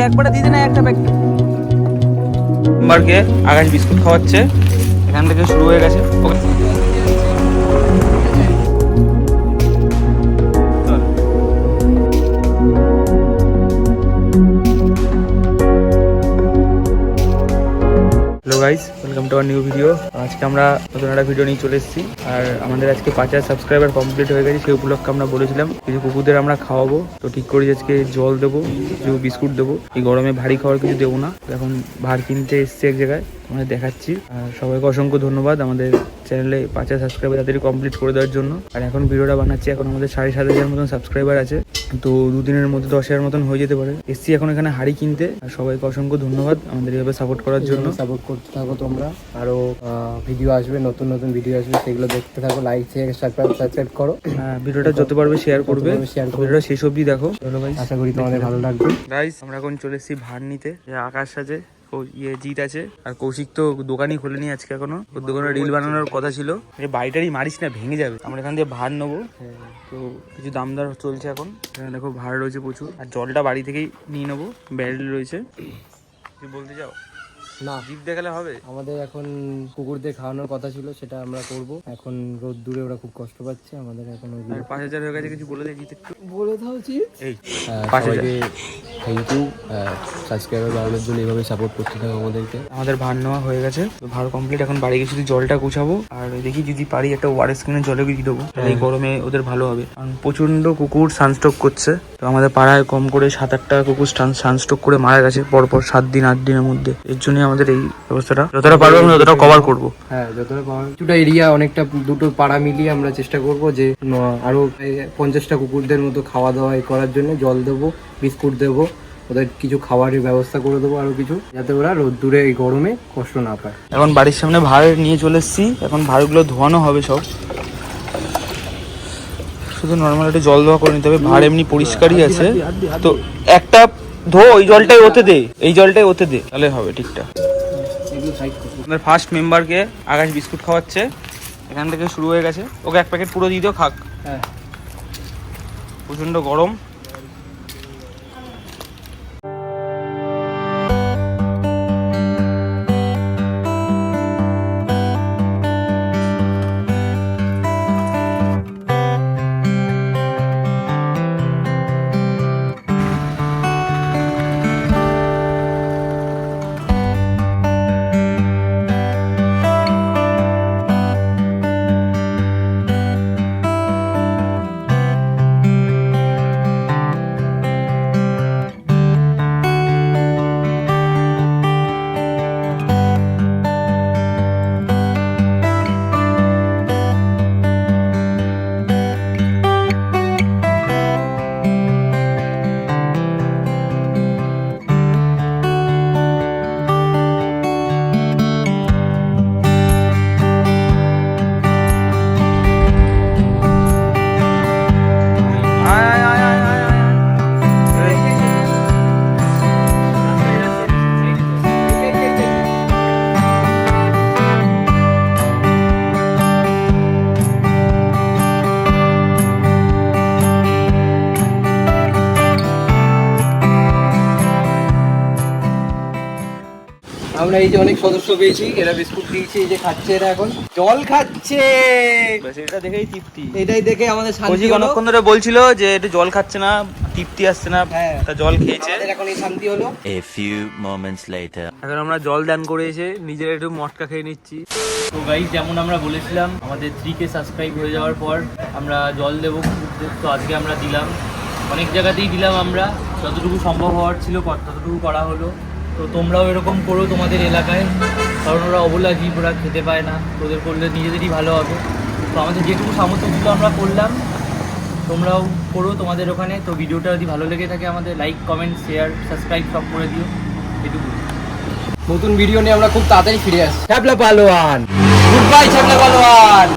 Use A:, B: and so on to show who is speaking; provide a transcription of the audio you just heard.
A: একবারে দিদি না একটা প্যাকেট মেম্বারকে আকাশ বিস্কুট খাওয়াচ্ছে। এখান থেকে শুরু হয়ে গেছে। Hello guys, welcome to our new video. আজকে আমরা নতুন একটা ভিডিও নিয়ে চলে এসেছি। আর আমাদের আজকে 5000 সাবস্ক্রাইবার কমপ্লিট হয়ে গেছে। সেই উপলক্ষে আমরা বলেছিলাম কিছু কুকুরদের আমরা খাওয়াবো। তো ঠিক করি আজকে জল দেবো, কিছু বিস্কুট দেবো। এই গরমে ভারী খাওয়ার কিছু দেবো না। এখন ভার কিনতে এসছে এক জায়গায়, আমাদের দেখাচ্ছি। আর সবাইকে অসংখ্য ধন্যবাদ আমাদের চ্যানেলে 5000 সাবস্ক্রাইবার তাড়াতাড়ি কমপ্লিট করে দেওয়ার জন্য। আর এখন ভিডিওটা বানাচ্ছি, এখন আমাদের 7,500 মতন সাবস্ক্রাইবার আছে। তো দুদিনের মধ্যে 10,000 মতন হয়ে যেতে পারে। এসছি এখন এখানে হাড়ি কিনতে। আর সবাইকে অসংখ্য ধন্যবাদ আমাদের এভাবে সাপোর্ট করার জন্য।
B: সাপোর্ট করতে থাকো তোমরা। আরো ভিডিও আসবে, নতুন নতুন ভিডিও আসবে, সেগুলো দেখতে থাকো। লাইক শেয়ার সাবস্ক্রাইব করো।
A: ভিডিওটা যত পারবে শেয়ার করবে। ভিডিওটা শেষ অবধি দেখো। চলো গাইস,
B: আশা করি তোমাদের ভালো লাগবে।
A: গাইস আমরা এখন চলে এসেছি ভার নিতে। আকাশ আছে, জিৎ আছে, আর কৌশিক তো দোকানই খুলেনি আজকে। এখনো ওর দোকানে রিল বানানোর কথা ছিল। এই বাড়িটারই মারিস না, ভেঙে যাবে। আমরা এখান দিয়ে ভার নেবো। তো কিছু দাম দর চলছে এখন। এখানে দেখো ভাড় রয়েছে প্রচুর। আর জলটা বাড়ি থেকেই নিয়ে নেবো, ব্যারেল রয়েছে। কি বলতে চাও?
B: না,
A: জিপ দেখালে হবে?
B: আমাদের এখন কুকুরদের খাওয়ানোর কথা ছিল, সেটা আমরা করব। এখন রোদ দূরে ওরা খুব কষ্ট পাচ্ছে। আমাদের এখন
A: 5,000 হয়ে গেছে। কিছু বলে দেয় জিৎ একটু
B: বলে দাও জি।
A: এই
B: সবাইকে থ্যাংক ইউ, সাবস্ক্রাইবার বাড়ানোর জন্য এইভাবে সাপোর্ট করতে থাকো আমাদেরকে।
A: আমাদের ভার নেওয়া হয়ে গেছে, তো ভার কমপ্লিট। এখন বাড়ি গিয়ে শুধু জলটা গুছাবো। আর দেখি যদি পারি একটা ওয়ারেস কিনে জলে গুছিয়ে দেবো। এই গরমে ওদের ভালো হবে। কারণ প্রচন্ড কুকুর সানস্ট্রোক করছে। তো আমাদের পাড়ায় কম করে 7-8টা কুকুর সানস্ট্রোক করে মারা গেছে পরপর 7 দিন 8 দিনের মধ্যে। এর জন্য আমাদের এই ব্যবস্থাটা যতটা পারবো আমরা ততটা কভার করবো।
B: হ্যাঁ, যতটা পারবো। কিছুটা এরিয়া, অনেকটা দুটো পাড়া মিলিয়ে আমরা চেষ্টা করব যে আরো 50টা কুকুরদের মতো খাওয়া দাওয়া করার জন্য জল দেবো, বিস্কুট দেবো, ওদের কিছু খাবারের ব্যবস্থা করে দেবো, আরো কিছু, যাতে ওরা রোদ্দুরে এই গরমে কষ্ট না পায়।
A: এখন বাড়ির সামনে ভার নিয়ে চলে এসেছি। এখন ভারগুলো ধোয়ানো হবে সব। শুধু নর্মাল একটা জল দেওয়া করে নিতে হবে। ভার এমনি পরিষ্কারই আছে। তো একটা ধো, ওই জলটাই ওতে দে, এই জলটাই ওতে দে, তাহলে হবে ঠিকঠাক। আমাদের ফার্স্ট মেম্বারকে আকাশ বিস্কুট খাওয়াচ্ছে। এখান থেকে শুরু হয়ে গেছে। ওকে এক প্যাকেট পুরো দিয়ে দিও, খাক।
B: হ্যাঁ,
A: প্রচন্ড গরম।
B: আমরা এই যে অনেক সদস্য পেয়েছি, এরা বিস্কুট দিয়েছে, এই যে খাচ্ছে, এরা এখন জল খাচ্ছে।
A: এটা দেখেই তৃপ্তি।
B: এটাই দেখে আমাদের শান্তি হলো।
A: অনেকক্ষণ ধরে বলছিল যে একটু জল খাচ্ছে না, তৃপ্তি আসছে না।
B: হ্যাঁ,
A: তা জল খেয়েছে,
B: আমাদের এখন এই শান্তি হলো।
C: A few moments later.
A: এখন আমরা জল দান করে এসে নিজের একটু মটকা খেয়ে নিচ্ছি। তো গাইস, যেমন আমরা বলেছিলাম আমাদের 3K সাবস্ক্রাইব হয়ে যাওয়ার পর আমরা জল দেবো কুকুরদের। তো আজকে আমরা দিলাম, অনেক জায়গাতেই দিলাম। আমরা যতটুকু সম্ভব হওয়ার ছিল ততটুকু করা হলো। তো তোমরাও এরকম করো তোমাদের এলাকায়, কারণ ওরা অবলা জীব, ওরা খেতে পায় না। তোদের করলে নিজেদেরই ভালো হবে। তো আমাদের যেটুকু সামর্থ্য ছিল আমরা করলাম, তোমরাও করো তোমাদের ওখানে। তো ভিডিওটা যদি ভালো লেগে থাকে আমাদের লাইক, কমেন্ট, শেয়ার, সাবস্ক্রাইব সব করে দিও। এটুকু।
B: নতুন ভিডিও নিয়ে আমরা খুব তাড়াতাড়ি ফিরে আসছি। ছ্যাবলা পালোয়ান, গুড বাই ছ্যাবলা পালোয়ান।